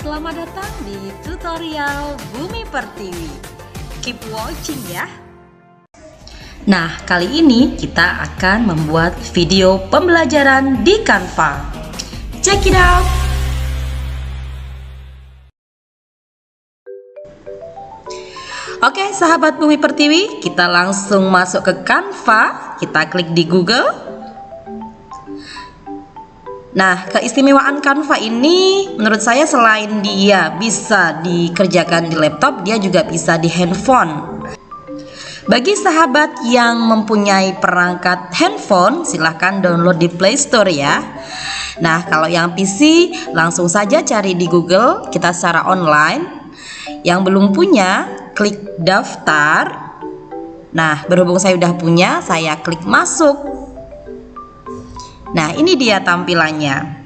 Selamat datang di tutorial Bumi Pertiwi. Keep watching ya. Nah, kali ini kita akan membuat video pembelajaran di Canva. Check it out. Oke, sahabat Bumi Pertiwi, kita langsung masuk ke Canva. Kita klik di Google. Nah, keistimewaan Canva ini menurut saya selain dia bisa dikerjakan di laptop, dia juga bisa di handphone. Bagi sahabat yang mempunyai perangkat handphone, silahkan download di Play Store ya. Nah, kalau yang PC langsung saja cari di Google, kita secara online. Yang belum punya, klik daftar. Nah, berhubung saya udah punya, saya klik masuk. Nah, ini dia tampilannya.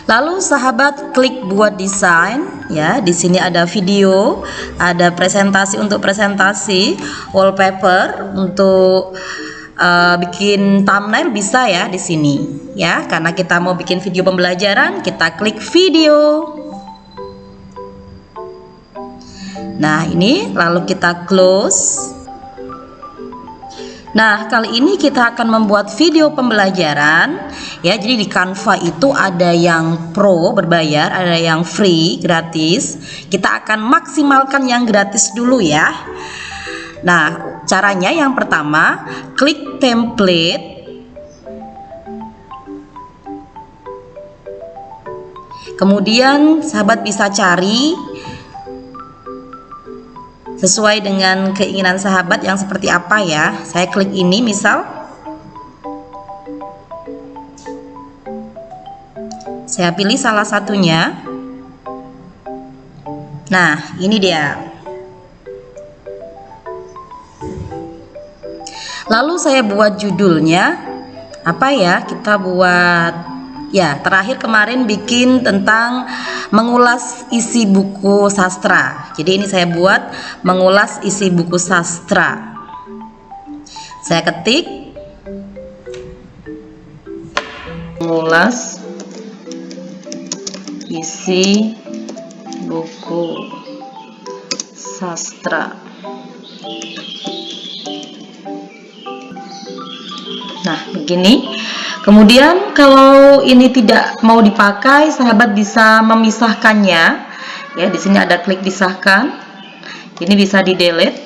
Lalu sahabat klik buat desain ya. Di sini ada video, ada presentasi untuk presentasi, wallpaper untuk bikin thumbnail bisa ya di sini ya. Karena kita mau bikin video pembelajaran, kita klik video. Nah, ini lalu kita close. Nah, kali ini kita akan membuat video pembelajaran ya. Jadi di Canva itu ada yang pro berbayar, ada yang free gratis. Kita akan maksimalkan yang gratis dulu ya. Nah, caranya yang pertama, klik template. Kemudian sahabat bisa cari sesuai dengan keinginan sahabat yang seperti apa ya. Saya klik ini misal. Saya pilih salah satunya. Nah, ini dia. Lalu saya buat judulnya apa ya? Kita buat ya, terakhir kemarin bikin tentang mengulas isi buku sastra. Jadi ini saya buat mengulas isi buku sastra. Saya ketik mengulas isi buku sastra. Nah, begini. Kemudian kalau ini tidak mau dipakai, sahabat bisa memisahkannya. Ya, di sini ada klik pisahkan. Ini bisa di delete.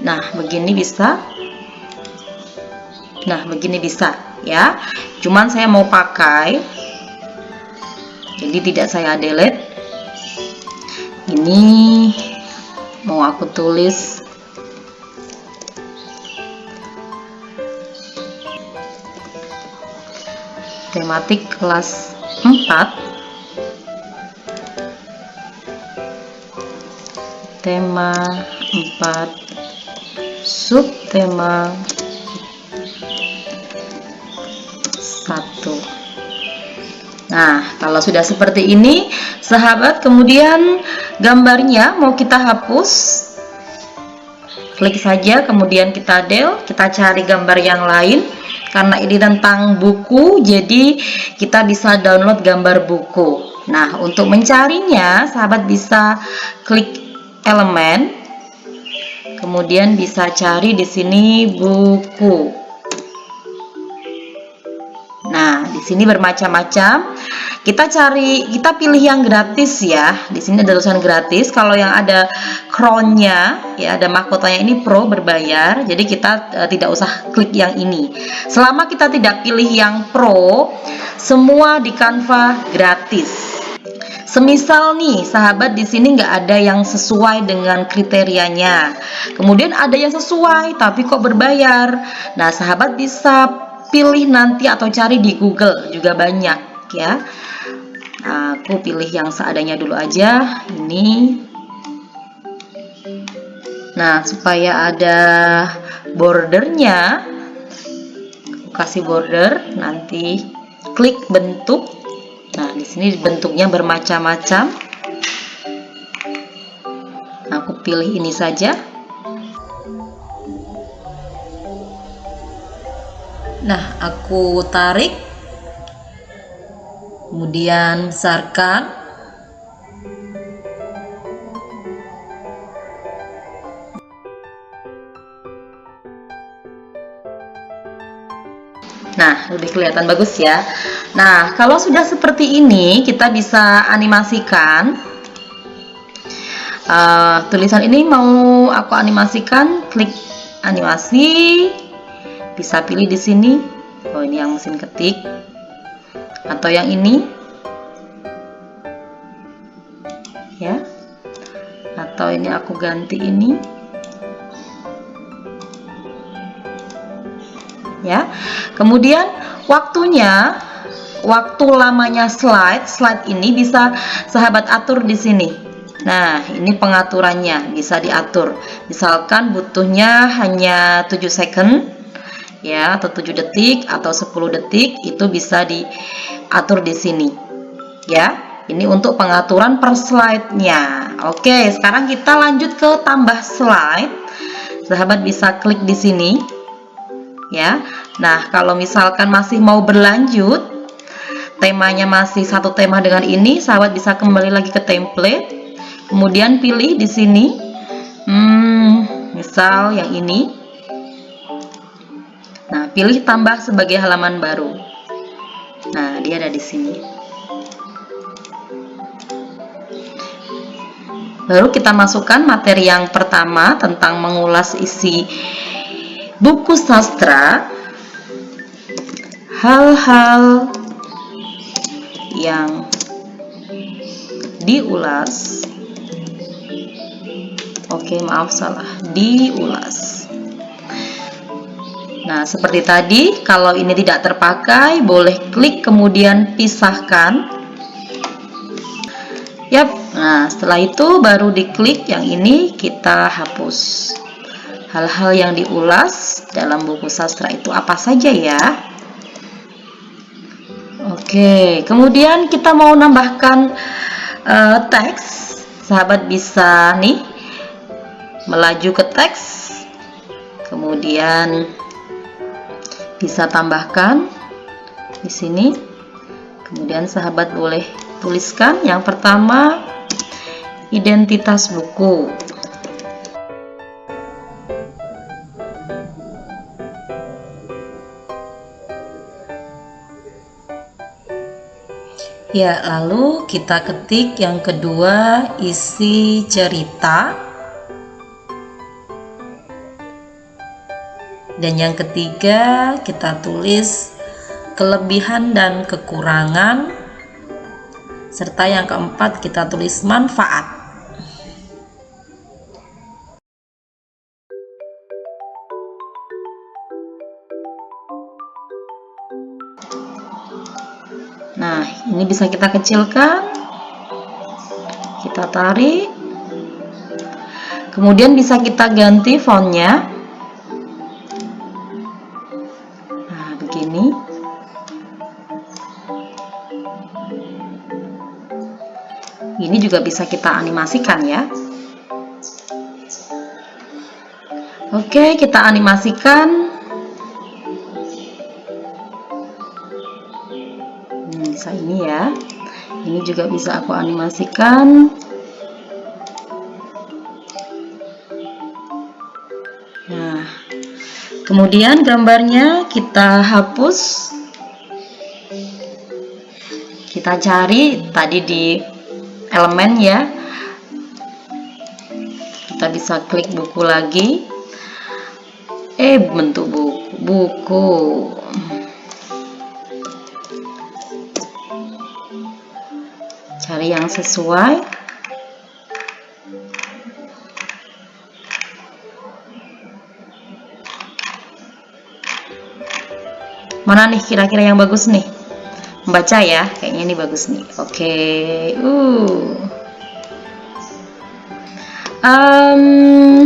Nah, begini bisa. Nah, begini bisa ya. Cuman saya mau pakai. Jadi tidak saya delete. Ini mau aku tulis tematik kelas 4, tema 4, subtema 1. Nah, kalau sudah seperti ini sahabat, kemudian gambarnya mau kita hapus, klik saja, kemudian kita delete, kita cari gambar yang lain. Karena ini tentang buku, jadi kita bisa download gambar buku. Nah, untuk mencarinya, sahabat bisa klik elemen, kemudian bisa cari di sini buku. Nah, di sini bermacam-macam. Kita pilih yang gratis ya. Di sini ada tulisan gratis. Kalau yang ada crown-nya ya, ada mahkotanya ini pro berbayar. Jadi kita tidak usah klik yang ini. Selama kita tidak pilih yang pro, semua di Canva gratis. Semisal nih, sahabat di sini nggak ada yang sesuai dengan kriterianya. Kemudian ada yang sesuai tapi kok berbayar. Nah, sahabat bisa pilih nanti atau cari di Google, juga banyak ya. Nah, aku pilih yang seadanya dulu aja ini. Nah, supaya ada bordernya, aku kasih border. Nanti klik bentuk. Nah, di sini bentuknya bermacam-macam. Nah, aku pilih ini saja. Nah, aku tarik. Kemudian besarkan. Nah, lebih kelihatan bagus ya. Nah, kalau sudah seperti ini, kita bisa animasikan. Tulisan ini mau aku animasikan, klik animasi, bisa pilih di sini. Oh, ini yang mesin ketik, atau yang ini, ya. Atau ini aku ganti ini, ya. Kemudian waktu lamanya slide ini bisa sahabat atur di sini. Nah, ini pengaturannya bisa diatur. Misalkan butuhnya hanya 7 second ya, atau 7 detik atau 10 detik, itu bisa diatur di sini. Ya. Ini untuk pengaturan per slide-nya. Oke, sekarang kita lanjut ke tambah slide. Sahabat bisa klik di sini. Ya. Nah, kalau misalkan masih mau berlanjut, temanya masih satu tema dengan ini, sahabat bisa kembali lagi ke template, kemudian pilih di sini, misal yang ini. Nah, pilih tambah sebagai halaman baru. Nah, dia ada di sini. Baru kita masukkan materi yang pertama tentang mengulas isi buku sastra, hal-hal yang diulas. Oke, maaf salah, diulas. Nah, seperti tadi, kalau ini tidak terpakai, boleh klik kemudian pisahkan. Yap, nah setelah itu baru diklik yang ini, kita hapus. Hal-hal yang diulas dalam buku sastra itu apa saja ya? Oke, kemudian kita mau nambahkan teks. Sahabat bisa nih melaju ke teks, kemudian bisa tambahkan di sini. Kemudian sahabat boleh tuliskan yang pertama, identitas buku. Ya, lalu kita ketik yang kedua, isi cerita. Dan yang ketiga, kita tulis kelebihan dan kekurangan. Serta yang keempat, kita tulis manfaat. Nah, ini bisa kita kecilkan, kita tarik, kemudian bisa kita ganti fontnya. Nah, begini. Ini juga bisa kita animasikan ya. Oke, kita animasikan. Bisa ini ya. Ini juga bisa aku animasikan. Nah, kemudian gambarnya kita hapus. Kita cari tadi di elemen ya. Kita bisa klik buku lagi. Bentuk buku. Cari yang sesuai. Mana nih kira-kira yang bagus nih? Membaca ya, kayaknya ini bagus nih. Oke.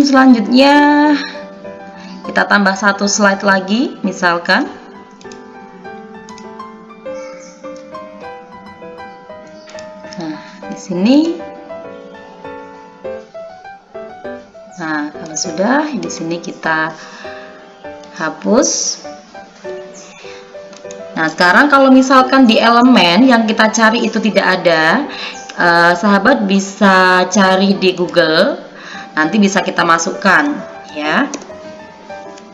Selanjutnya kita tambah satu slide lagi, misalkan. Nah, di sini. Nah, kalau sudah, di sini kita hapus. Nah, sekarang kalau misalkan di elemen yang kita cari itu tidak ada, sahabat bisa cari di Google, nanti bisa kita masukkan ya.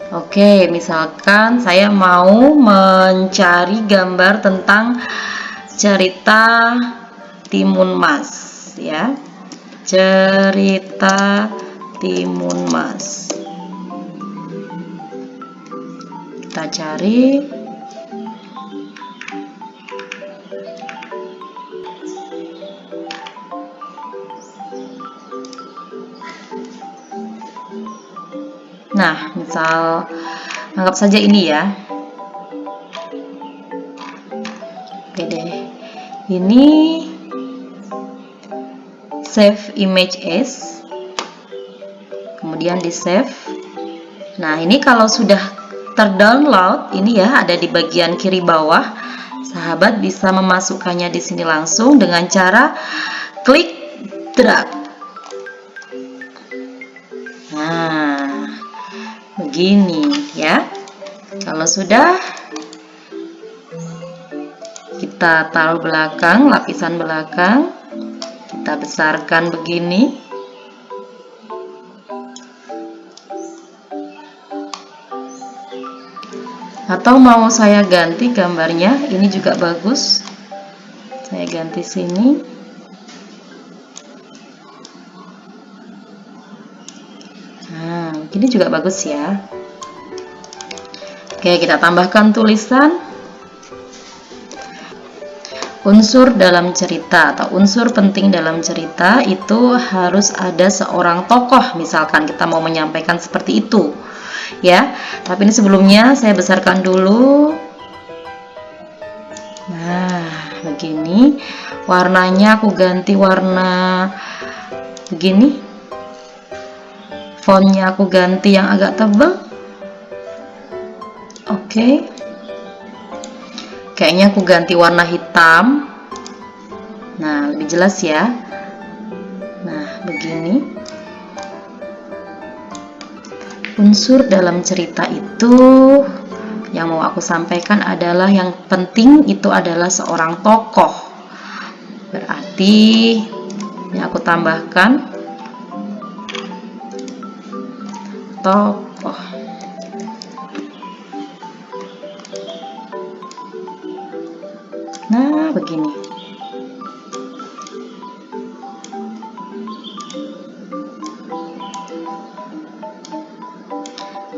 Oke, misalkan saya mau mencari gambar tentang cerita Timun Mas ya. Cerita Timun Mas. Kita cari. Nah, misal anggap saja ini ya. Oke deh. Ini save image as. Kemudian di save. Nah, ini kalau sudah terdownload, ini ya ada di bagian kiri bawah. Sahabat bisa memasukkannya di sini langsung dengan cara klik drag. Nah, begini ya. Kalau sudah, kita taruh belakang, lapisan belakang, kita besarkan begini. Atau mau saya ganti gambarnya, ini juga bagus. Saya ganti sini. Nah, ini juga bagus ya. Oke, kita tambahkan tulisan. Unsur dalam cerita atau unsur penting dalam cerita itu harus ada seorang tokoh, misalkan kita mau menyampaikan seperti itu. Ya, tapi ini sebelumnya saya besarkan dulu. Nah, begini. Warnanya aku ganti warna begini. Fontnya aku ganti yang agak tebal. Oke. Kayaknya aku ganti warna hitam. Nah, lebih jelas ya. Nah, begini. Unsur dalam cerita itu yang mau aku sampaikan adalah yang penting itu adalah seorang tokoh. Berarti ini aku tambahkan tokoh. Nah, begini.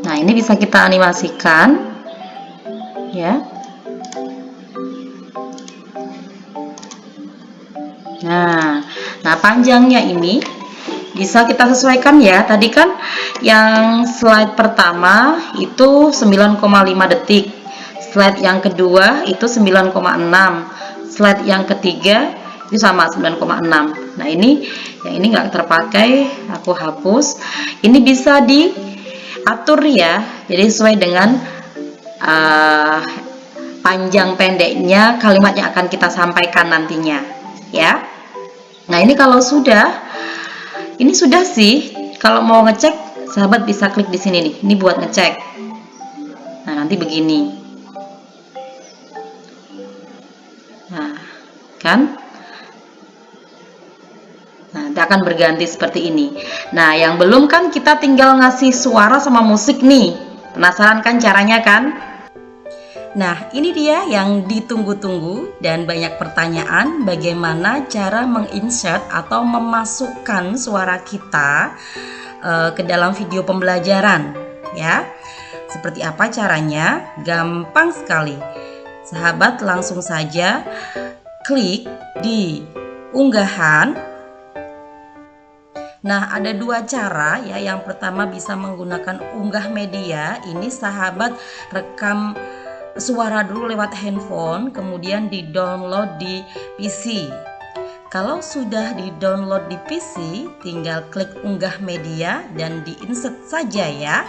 Nah, ini bisa kita animasikan ya. Nah, panjangnya ini bisa kita sesuaikan ya. Tadi kan yang slide pertama itu 9,5 detik. Slide yang kedua itu 9,6. Slide yang ketiga itu sama 9,6. Nah, ini yang ini nggak terpakai, aku hapus. Ini bisa diatur ya. Jadi sesuai dengan panjang pendeknya kalimat yang akan kita sampaikan nantinya ya. Nah, ini kalau sudah, ini sudah sih. Kalau mau ngecek, sahabat bisa klik di sini nih. Ini buat ngecek. Nah, nanti begini. Nah, kan? Nah, nanti akan berganti seperti ini. Nah, yang belum kan kita tinggal ngasih suara sama musik nih. Penasaran kan caranya kan? Nah, ini dia yang ditunggu-tunggu dan banyak pertanyaan bagaimana cara menginsert atau memasukkan suara kita ke dalam video pembelajaran ya. Seperti apa caranya? Gampang sekali. Sahabat langsung saja klik di unggahan. Nah, ada dua cara ya. Yang pertama bisa menggunakan unggah media. Ini sahabat rekam suara dulu lewat handphone, kemudian di-download di PC. Kalau sudah di-download di PC, tinggal klik unggah media dan di-insert saja ya.